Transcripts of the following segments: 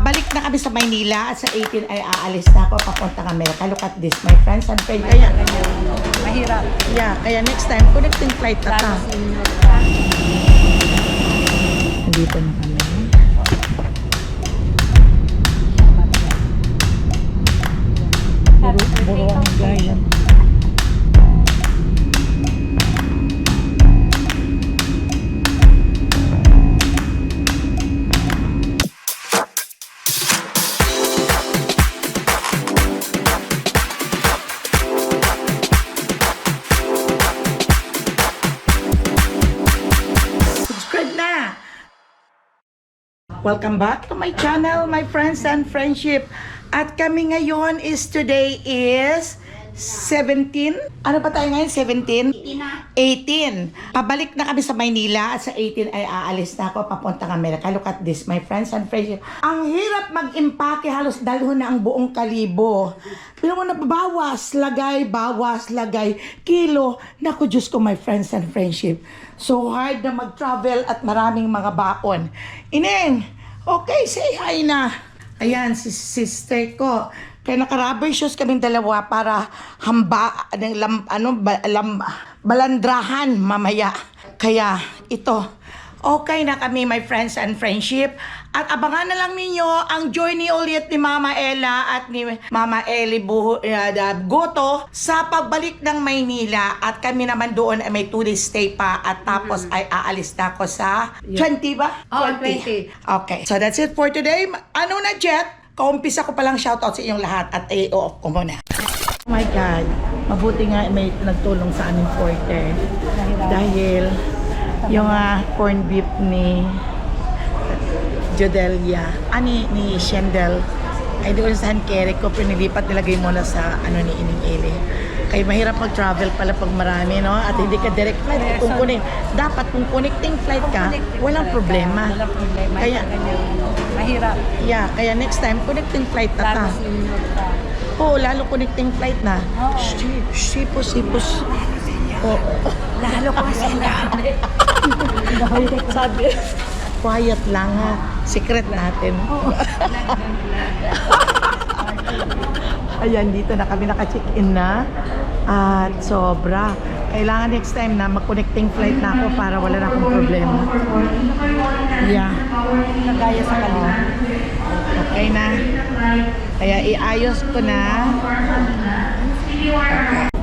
Pabalik na kami sa Maynila at sa 18 ay aalis na ako papuntang Amerika. Look at this, my friends and friends. Kaya, Mahirap. yeah, kaya next time, connecting flight na ta. Nandito na kami. Buruang gaya. Welcome back to my channel, my friends and friendship. At kami ngayon today is 17. Ano pa tayo ngayon? 17? 18. Pabalik na kami sa Maynila at sa 18 ay aalis na ako papuntang Amerika. Look at this, my friends and friendship. Ang hirap mag-impake, halos dalhon na ang buong kalibo. Pero mo na bawas, lagay, kilo. Naku, Diyos ko, my friends and friendship. So hard na mag-travel at maraming mga baon. Ineng, okay, say hi na. Ayan, si sister ko. Kaya naka-rubber shoes kaming dalawa para balandrahan mamaya. Kaya ito, okay na kami, my friends and friendship. At abangan na lang ninyo ang journey ulit ni Mama Ella at ni Mama Eli Goto sa pagbalik ng Maynila. At kami naman doon ay may 2 days stay pa at tapos ay aalis na ako sa 20 ba? Oh, 20. Okay, so that's it for today. Ano na, Jet? Kaumpisa ko palang shoutout sa inyong lahat at i-off ko muna. Oh my God, mabuti nga may nagtulong sa aming porter. Dahil yung corn beef ni Jodelia, ni Shendel, ay doon sa Hankerek ko, pinilipat nilagay muna sa ni Ining Eli. Kaya mahirap mag-travel pala pag marami, no? At hindi ka direct flight. Dapat kung connecting flight ka, walang problema. Walang problema. Kaya, mahirap. yeah, kaya next time, connecting flight na ta. Oo, lalo connecting flight na. Sipos. Oo. Lalo ko sa Sabi, quiet lang ha. Secret natin. Ayan, dito na kami naka-check-in na. At sobra. Kailangan next time na mag-connecting flight na ako para wala na akong problema. Yeah. Nagaya sa kalima. Okay na. Kaya iayos ko na. Okay.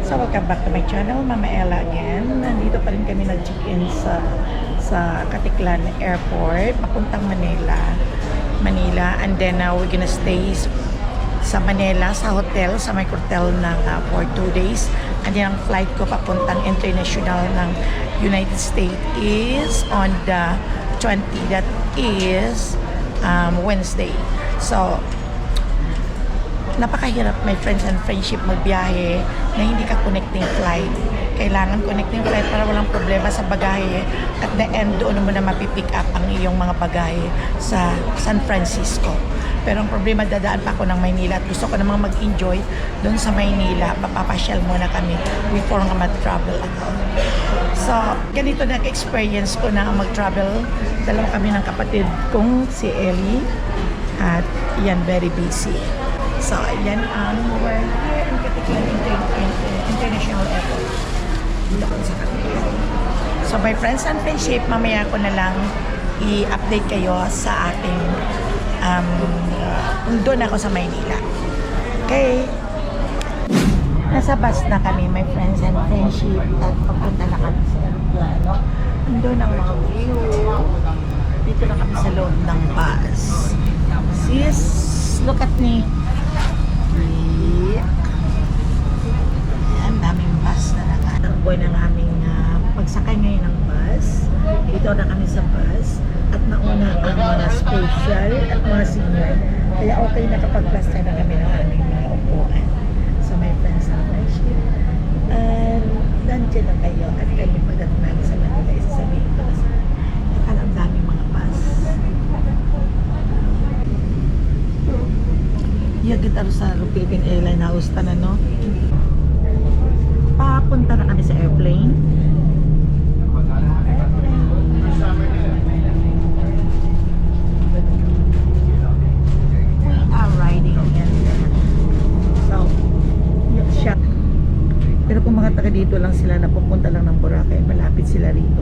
So welcome back to my channel, Mama Ella again. Nandito pa rin kami nag-check-in sa Katiklan Airport, papuntang Manila. And then we're gonna stay sa Manila, sa hotel, sa my hotel for 2 days. And then ang flight ko papuntang international ng United States is on the 20. That is Wednesday. So, napakahirap, my friends and friendship, magbiyahe na hindi ka connecting flight. Kailangan connecting flight para walang problema sa bagahe. At the end, doon mo na mapipick up ang iyong mga bagahe sa San Francisco. Pero ang problema, dadaan pa ako ng Maynila at gusto ko namang mag-enjoy doon sa Maynila. Papapasyal muna kami before nga mag-travel ako. So, ganito na-experience ko na mag-travel. Dalawa kami ng kapatid kong si Ellie at yan, very busy. So, yan ang we're here in Katiklan International Airport. Dito ko sa Katiklan. So, my friends and friendship, mamaya ko na lang i-update kayo sa ating doon ako sa Maynila. Okay? Nasa bus na kami, my friends and friendship, at papunta na kami sa aeroplano. Doon ang mga view. Dito na kami sa loob ng bus. Sis, look at me. Ang daming bus na nakatakboy ng aming pagsakay ngayon ng bus. Dito na kami sa bus at nauna ang mga special at mga senior. Kaya okay na kapag plus na kami ng aming mga upuan. So my friends and friendship. And nandiyan na kayo at kami pagdating namin sa Manila, isasabihin ko na sa ang daming mga bus. Yagit aro sa Philippine Airline House ta na, no? Papunta na kami sa airplane. taga dito lang sila, napupunta lang ng Boracay, malapit sila rito.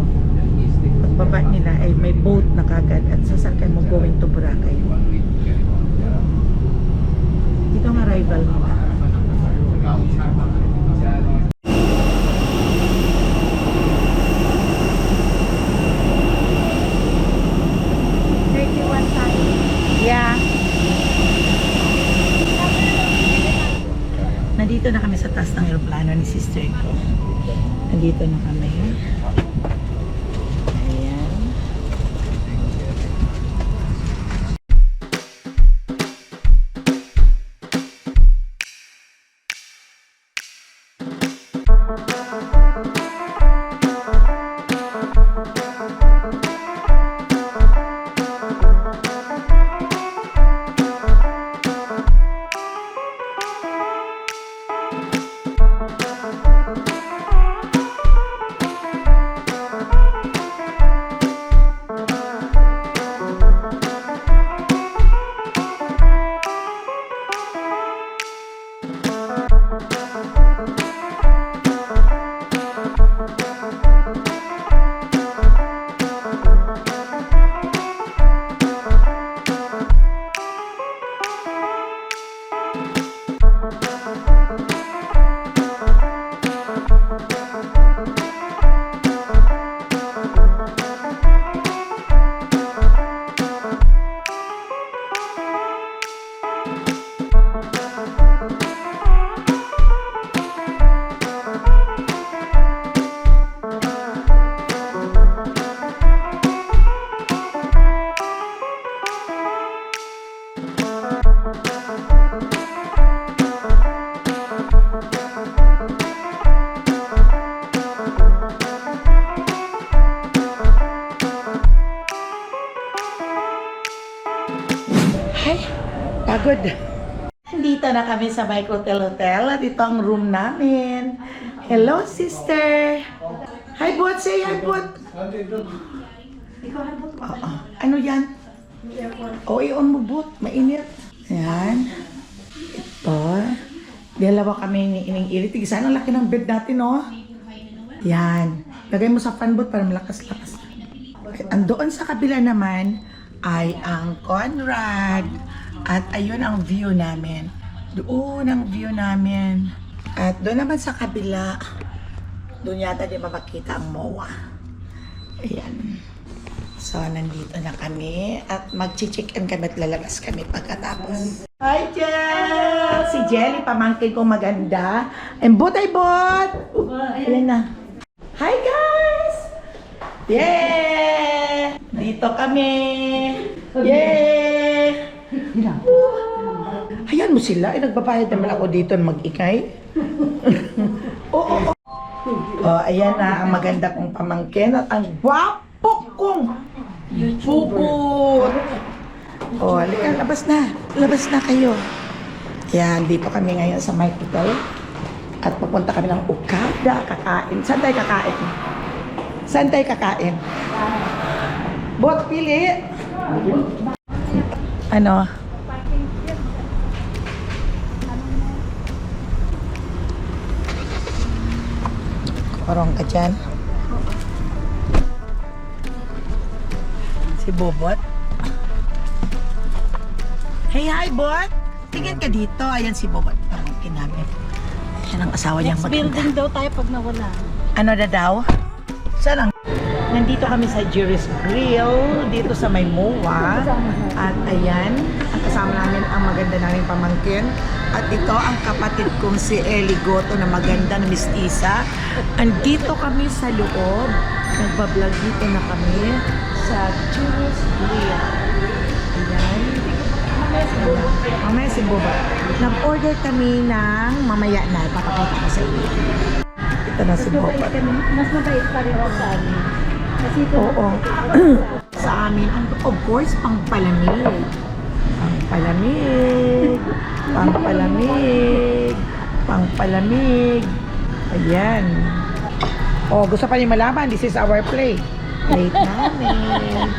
Pagbaba nila ay may boat na kagad at sasakyan mo going to Boracay. Ito ang arrival nila. Yeah. Nandito na kami sa taas ng aeroplano ni sister ko. Nandito na kami. Ayan. Ay, pagod. Dito na kami sa Bike Hotel at ito ang room namin. Hello, sister. Hi, Bot. Say hi, Bot. Oo. Ano yan? O, i-on mo, Bot. Mainit. Yan. Ito. Dalawa kami ining-irit. Sana ang laki ng bed natin, no? Yan. Lagay mo sa fan, Bot, para malakas-lakas. Andoon sa kabila naman ay ang Conrad. At ayun ang view namin. Doon ang view namin. At doon naman sa kabila, doon yata di makita ang MOA. Ayan. So, nandito na kami. At mag-check-in kami at lalabas kami pagkatapos. Hi, Jel! Si Jelly, pamangkin kong maganda. And bot ay bot! Ayan na. Hi, guys! Yeah! Dito kami! Yeah! Ayan mo sila. Nagbabayad naman ako dito mag-ikay. Oo. Oh, ayan na ang maganda kong pamangkin at ang gwapo kong bubot. Oh, halika, labas na. Labas na kayo. Ayan, dito kami ngayon sa my hotel. At pupunta kami ng Okada, kakain. Saan tayo kakain? Saan tayo kakain? Bot, pili. Ano? Korong ka dyan. Si Bobot. Hey, hi, Bot! Tingin ka dito. Ayan si Bobot. Pamangkin namin. Ayan ang asawa niyang Next maganda. building daw tayo pag nawala. Ano na daw? Saan ang... Nandito kami sa Jerry's Grill, dito sa may MOA. At ayan, ang kasama namin ang maganda naming pamangkin. At ito ang kapatid kong si Ellie Goto na maganda na mistisa. Andito kami sa loob. Nagbablog dito na kami sa Jerry's Grill. Ayan. Mamaya si Boba. Nag-order kami ng mamaya na. Papakita ko sa inyo. Ito na si Boba. Mas mabait pa rin ako sa amin. Kasi ito, Oo. Sa amin, of course, pangpalamig. Pangpalamig. Pangpalamig. Pangpalamig. Ayan. Oh, gusto pa niyo malaman, this is our plate. Plate namin.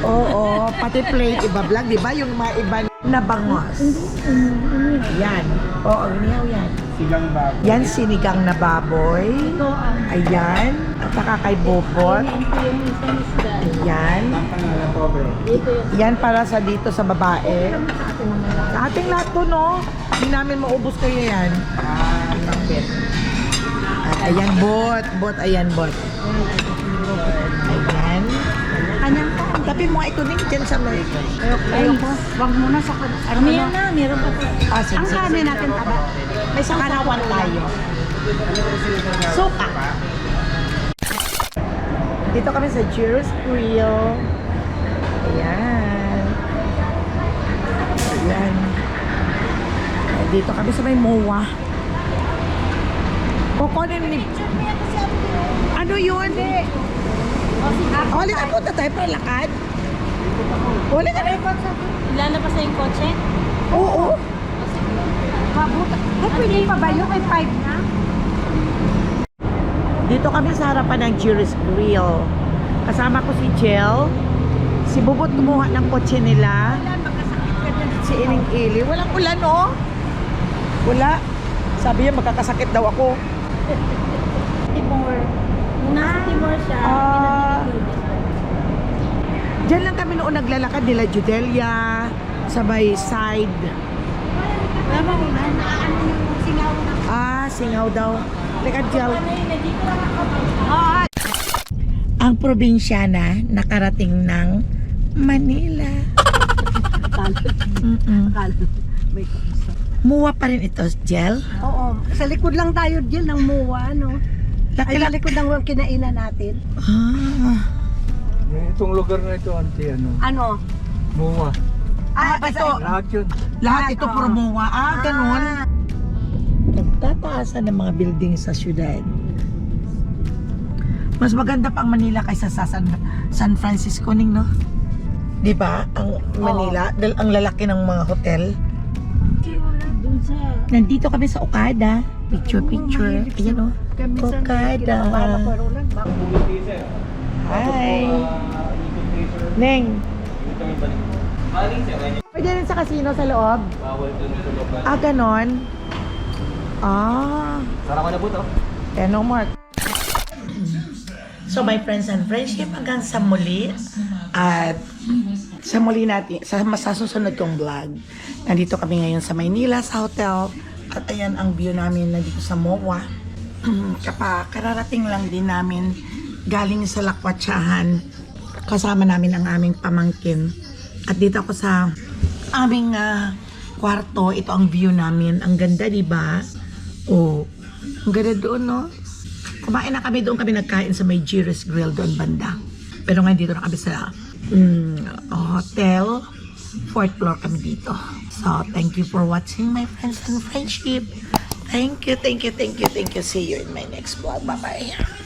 Oo, pati plate, iba vlog, di ba? Yung mga iba na bangos. Yan. Oo, ginihaw yan. Sigang baboy. Yan, sinigang na baboy. Ito ang Ayan. At saka kay Bobot. ito yung isang isda. Ayan. Ang pangalan po, bro. Dito yung Yan para sa dito sa babae. Sa ating lahat to, no? Hindi namin maubos kayo yan. Kapit. At ayan, bot. Ayan, bot. Ayan. kanyang ka. Tapi mo ito din dyan sa may... Ayoko. Wag mo na sa ano na. Meron pa po. Ah, sige, Ang sige, kanin sige. natin taba. May sakanawan tayo. Suka. Dito kami sa Cheers Grill. Ayan. Ayan. Dito kami sa may MOA. Kukunin ni... Ano yun? Wala ka punta tayo para lakad? Wala ka na. Lalabas na yung kotse? Oo. Kabuta. Ay, pwede pa ba yun? May 5 na? Dito kami sa harapan ng Cheers Grill. Kasama ko si Jel. Si Bubot kumuha ng kotse nila. Magkasakit ka dyan. Si Ining Ili. Walang ulan, oh. Wala. Sabi niya, magkakasakit daw ako. Timor. Nung nasa Timor siya, Ah. pinag-ibig. Diyan lang kami noon naglalakad nila Judelia sa may side. Wala mo, ano yung singaw na. Ah, singaw daw. Teka, Jel. Dito lang ako. Oo. Ang probinsyana nakarating ng Manila. Mm-mm. May kapuso. Muwa pa rin ito, Jel. Oo. Sa likod lang tayo dyan ng muwa, no? Ay, sa likod ng kinainan natin. Ah. Itong lugar na ito, auntie, ano? Ano? Muwa. Ito. Lahat yun. Lahat ito oo. puro muwa. Ganun. Nagtataasan ng mga building sa syudad. Mas maganda pa ang Manila kaysa sa San Francisco, Ning, no? Di ba? Ang Manila, dahil ang lalaki ng mga hotel. Doon sa... Nandito kami sa Okada. Picture. Ayan, oh. Okada. Hi. Neng. Pwede rin sa casino sa loob? Ah, ganon. Ah. Sarap ko na po to. No more. So my friends and friendship, hanggang sa muli. At sa muli natin, sa susunod kong vlog. Nandito kami ngayon sa Maynila, sa hotel. At ayan ang view namin nandito sa MOA. Kararating lang din namin galing sa Lakwatsahan. Kasama namin ang aming pamangkin. At dito ako sa aming kwarto. Ito ang view namin. Ang ganda, di ba? Oh, ang ganda doon, no? Kumain na kami doon, kami nagkain sa may Cheers Grill doon banda. Pero ngayon dito na kami sa hotel. 4th floor kami dito. So, thank you for watching my friends and friendship. Thank you. See you in my next vlog. Bye-bye.